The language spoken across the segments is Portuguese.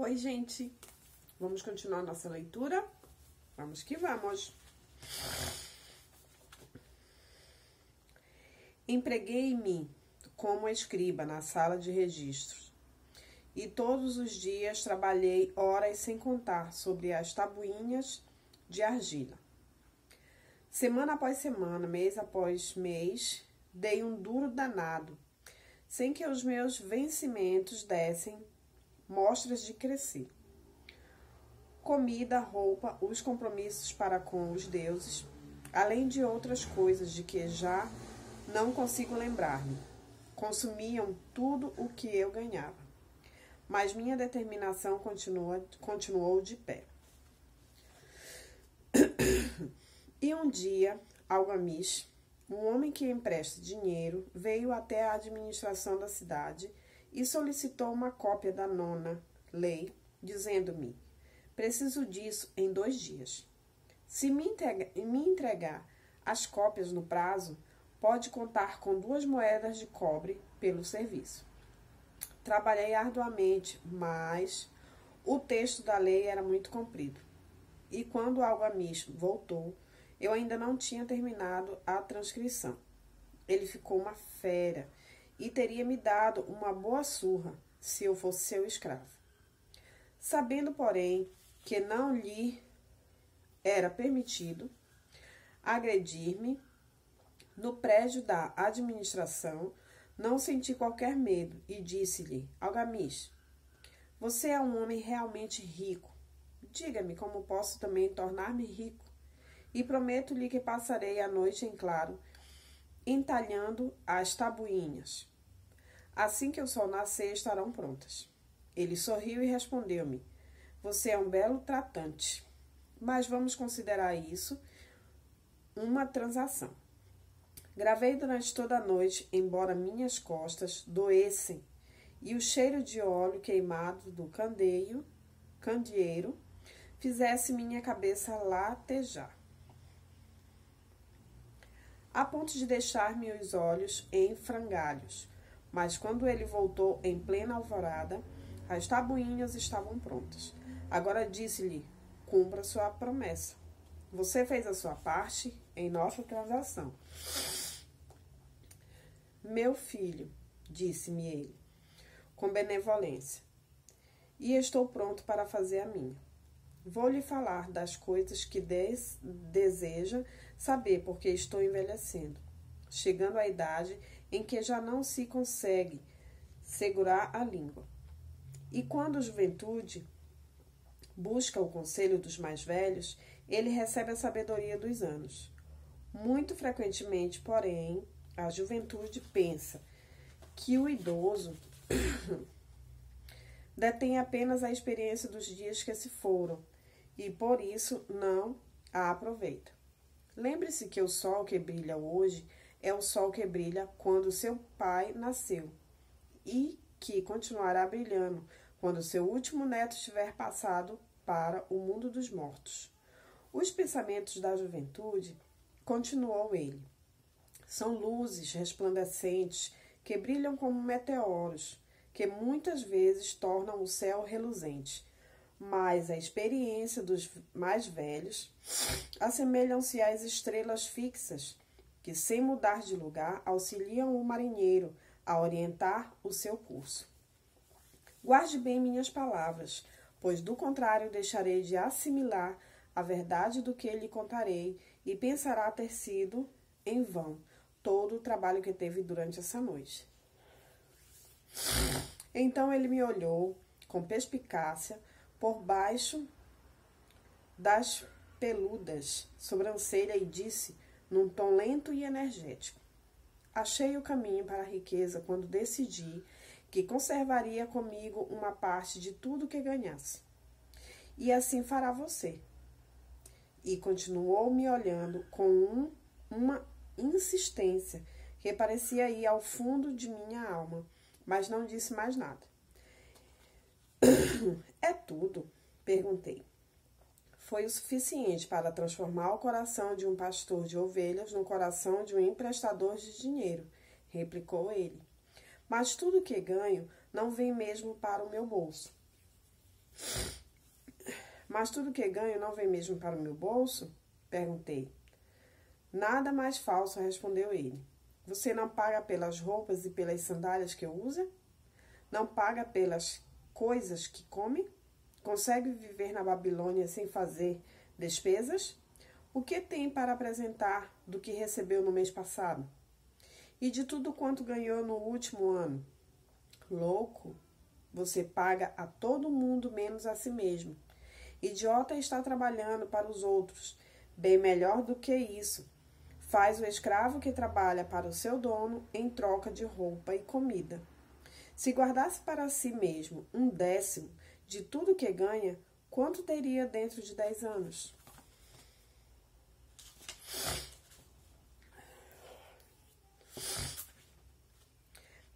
Oi, gente! Vamos continuar nossa leitura? Vamos que vamos! Empreguei-me como escriba na sala de registros, e todos os dias trabalhei horas sem contar sobre as tabuinhas de argila. Semana após semana, mês após mês, dei um duro danado, sem que os meus vencimentos dessem mostras de crescer. Comida, roupa, os compromissos para com os deuses, além de outras coisas de que já não consigo lembrar-me, consumiam tudo o que eu ganhava. Mas minha determinação continuou de pé. E um dia, Algamis, um homem que empresta dinheiro, veio até a administração da cidade e solicitou uma cópia da nona lei, dizendo-me: preciso disso em 2 dias. Se me entregar as cópias no prazo, pode contar com 2 moedas de cobre pelo serviço. Trabalhei arduamente, mas o texto da lei era muito comprido. E quando Algamis voltou, eu ainda não tinha terminado a transcrição. Ele ficou uma fera e teria me dado uma boa surra se eu fosse seu escravo. Sabendo, porém, que não lhe era permitido agredir-me no prédio da administração, não senti qualquer medo e disse-lhe: Algamis, você é um homem realmente rico. Diga-me como posso também tornar-me rico. E prometo-lhe que passarei a noite em claro, entalhando as tabuinhas. Assim que o sol nascer, estarão prontas. Ele sorriu e respondeu-me: você é um belo tratante, mas vamos considerar isso uma transação. Gravei durante toda a noite, embora minhas costas doessem e o cheiro de óleo queimado do candeeiro fizesse minha cabeça latejar, a ponto de deixar-me os olhos em frangalhos. Mas quando ele voltou em plena alvorada, as tabuinhas estavam prontas. Agora disse-lhe: cumpra sua promessa. Você fez a sua parte em nossa transação. Meu filho, disse-me ele, com benevolência, e estou pronto para fazer a minha. Vou lhe falar das coisas que deseja saber, porque estou envelhecendo, chegando à idade em que já não se consegue segurar a língua. E quando a juventude busca o conselho dos mais velhos, ele recebe a sabedoria dos anos. Muito frequentemente, porém, a juventude pensa que o idoso detém apenas a experiência dos dias que se foram e, por isso, não a aproveita. Lembre-se que o sol que brilha hoje é o sol que brilha quando seu pai nasceu e que continuará brilhando quando seu último neto tiver passado para o mundo dos mortos. Os pensamentos da juventude, continuou ele, são luzes resplandecentes que brilham como meteoros, que muitas vezes tornam o céu reluzente. Mas a experiência dos mais velhos assemelham-se às estrelas fixas, que, sem mudar de lugar, auxiliam o marinheiro a orientar o seu curso. Guarde bem minhas palavras, pois do contrário deixarei de assimilar a verdade do que lhe contarei e pensará ter sido em vão todo o trabalho que teve durante essa noite. Então ele me olhou com perspicácia por baixo das peludas sobrancelhas e disse, num tom lento e energético: achei o caminho para a riqueza quando decidi que conservaria comigo uma parte de tudo que ganhasse. E assim fará você. E continuou me olhando com uma insistência que parecia ir ao fundo de minha alma, mas não disse mais nada. É tudo? Perguntei. Foi o suficiente para transformar o coração de um pastor de ovelhas no coração de um emprestador de dinheiro, replicou ele. Mas tudo que ganho não vem mesmo para o meu bolso. Mas tudo que ganho não vem mesmo para o meu bolso? Perguntei. Nada mais falso, respondeu ele. Você não paga pelas roupas e pelas sandálias que usa? Não paga pelas coisas que come? Consegue viver na Babilônia sem fazer despesas? O que tem para apresentar do que recebeu no mês passado? E de tudo quanto ganhou no último ano? Louco, você paga a todo mundo menos a si mesmo. Idiota está trabalhando para os outros. Bem melhor do que isso. Faz o escravo que trabalha para o seu dono em troca de roupa e comida. Se guardasse para si mesmo 1/10 de tudo que ganha, quanto teria dentro de 10 anos?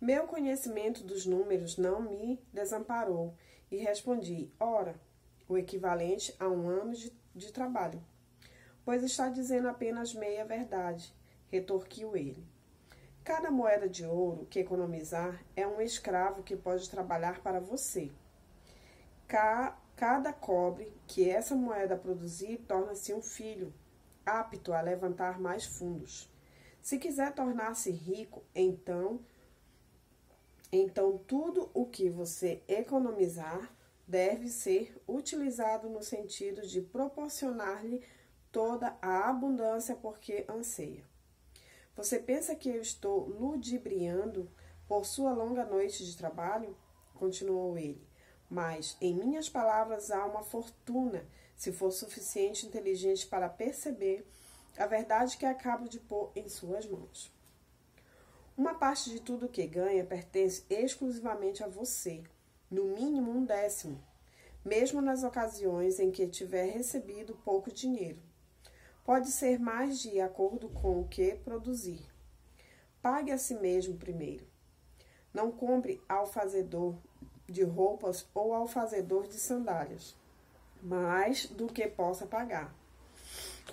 Meu conhecimento dos números não me desamparou e respondi, ora, o equivalente a 1 ano de trabalho. Pois está dizendo apenas meia verdade, retorquiu ele. Cada moeda de ouro que economizar é um escravo que pode trabalhar para você. Cada cobre que essa moeda produzir torna-se um filho, apto a levantar mais fundos. Se quiser tornar-se rico, então tudo o que você economizar deve ser utilizado no sentido de proporcionar-lhe toda a abundância porque anseia. Você pensa que eu estou ludibriando por sua longa noite de trabalho? Continuou ele. Mas em minhas palavras há uma fortuna, se for suficiente inteligente para perceber a verdade que acabo de pôr em suas mãos. Uma parte de tudo que ganha pertence exclusivamente a você, no mínimo 1/10, mesmo nas ocasiões em que tiver recebido pouco dinheiro. Pode ser mais de acordo com o que produzir. Pague a si mesmo primeiro. Não compre ao fazedor de roupas ou ao fazedor de sandálias, mais do que possa pagar.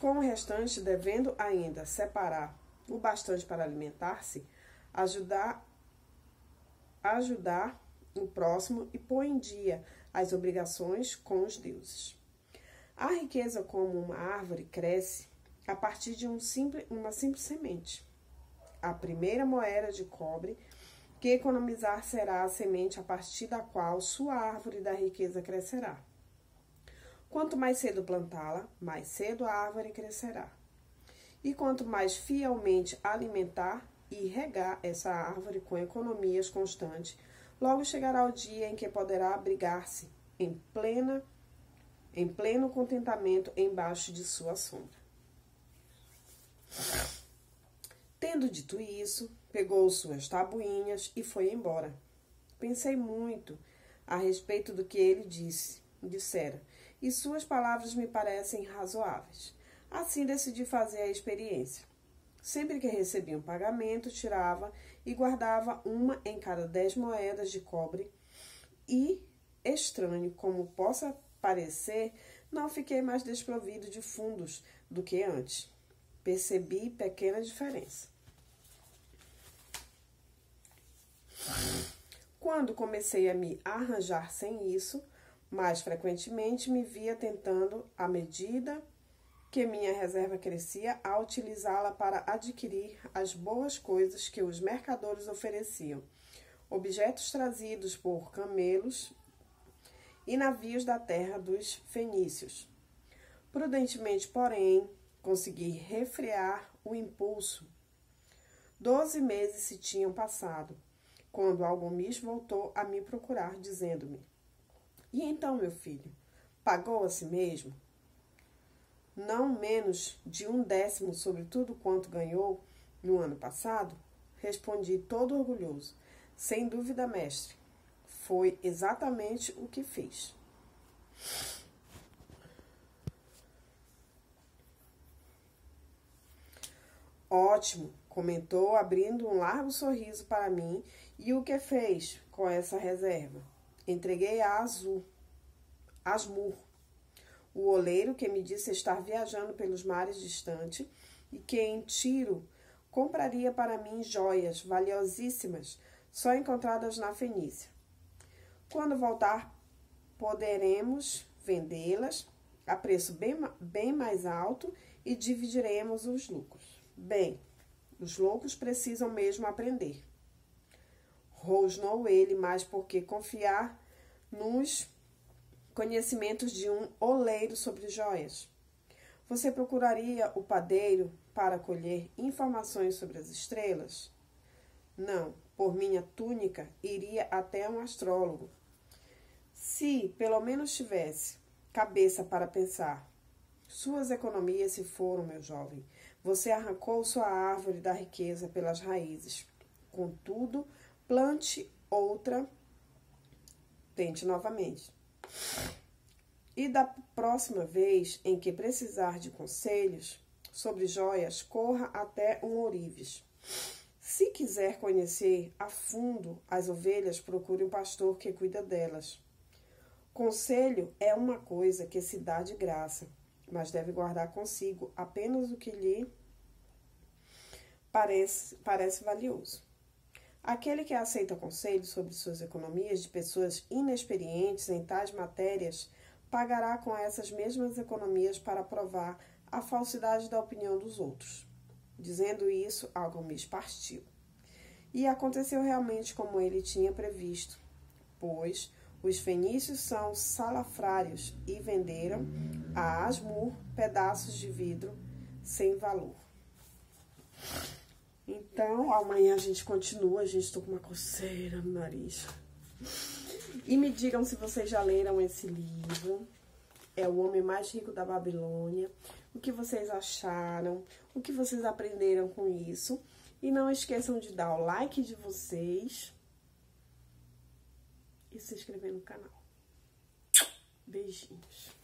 Com o restante, devendo ainda separar o bastante para alimentar-se, ajudar o próximo e pôr em dia as obrigações com os deuses. A riqueza como uma árvore cresce a partir de uma simples semente. A primeira moeda de cobre que economizar será a semente a partir da qual sua árvore da riqueza crescerá. Quanto mais cedo plantá-la, mais cedo a árvore crescerá. E quanto mais fielmente alimentar e regar essa árvore com economias constantes, logo chegará o dia em que poderá abrigar-se em pleno contentamento embaixo de sua sombra. Tendo dito isso, pegou suas tabuinhas e foi embora. Pensei muito a respeito do que ele dissera, e suas palavras me parecem razoáveis. Assim decidi fazer a experiência. Sempre que recebia um pagamento, tirava e guardava uma em cada 10 moedas de cobre e, estranho como possa parecer, não fiquei mais desprovido de fundos do que antes. Percebi pequena diferença. Quando comecei a me arranjar sem isso, mais frequentemente me via tentando, à medida que minha reserva crescia, a utilizá-la para adquirir as boas coisas que os mercadores ofereciam, objetos trazidos por camelos e navios da terra dos fenícios. Prudentemente, porém, consegui refrear o impulso. 12 meses se tinham passado, quando Algomis voltou a me procurar, dizendo-me: E então, meu filho, pagou a si mesmo? Não menos de 1/10 sobre tudo quanto ganhou no ano passado? Respondi todo orgulhoso. Sem dúvida, mestre. Foi exatamente o que fez. Ótimo, comentou, abrindo um largo sorriso para mim. E o que fez com essa reserva? Entreguei a Asmur, o oleiro que me disse estar viajando pelos mares distantes e que em Tiro compraria para mim joias valiosíssimas, só encontradas na Fenícia. Quando voltar poderemos vendê-las a preço bem mais alto e dividiremos os lucros. Bem, os loucos precisam mesmo aprender. Rosnou ele, mas porque confiar nos conhecimentos de um oleiro sobre joias. Você procuraria o padeiro para colher informações sobre as estrelas? Não, por minha túnica, iria até um astrólogo. Se pelo menos tivesse cabeça para pensar. Suas economias se foram, meu jovem. Você arrancou sua árvore da riqueza pelas raízes. Contudo, plante outra, tente novamente. E da próxima vez em que precisar de conselhos sobre joias, corra até um ourives. Se quiser conhecer a fundo as ovelhas, procure um pastor que cuida delas. Conselho é uma coisa que se dá de graça, mas deve guardar consigo apenas o que lhe parece valioso. Aquele que aceita conselho sobre suas economias de pessoas inexperientes em tais matérias pagará com essas mesmas economias para provar a falsidade da opinião dos outros. Dizendo isso, Algomis partiu. E aconteceu realmente como ele tinha previsto, pois os fenícios são salafrários e venderam a Asmur pedaços de vidro sem valor. Então, amanhã a gente continua. A gente está com uma coceira no nariz. E me digam se vocês já leram esse livro. É O Homem Mais Rico da Babilônia. O que vocês acharam? O que vocês aprenderam com isso? E não esqueçam de dar o like de vocês e se inscrever no canal. Beijinhos.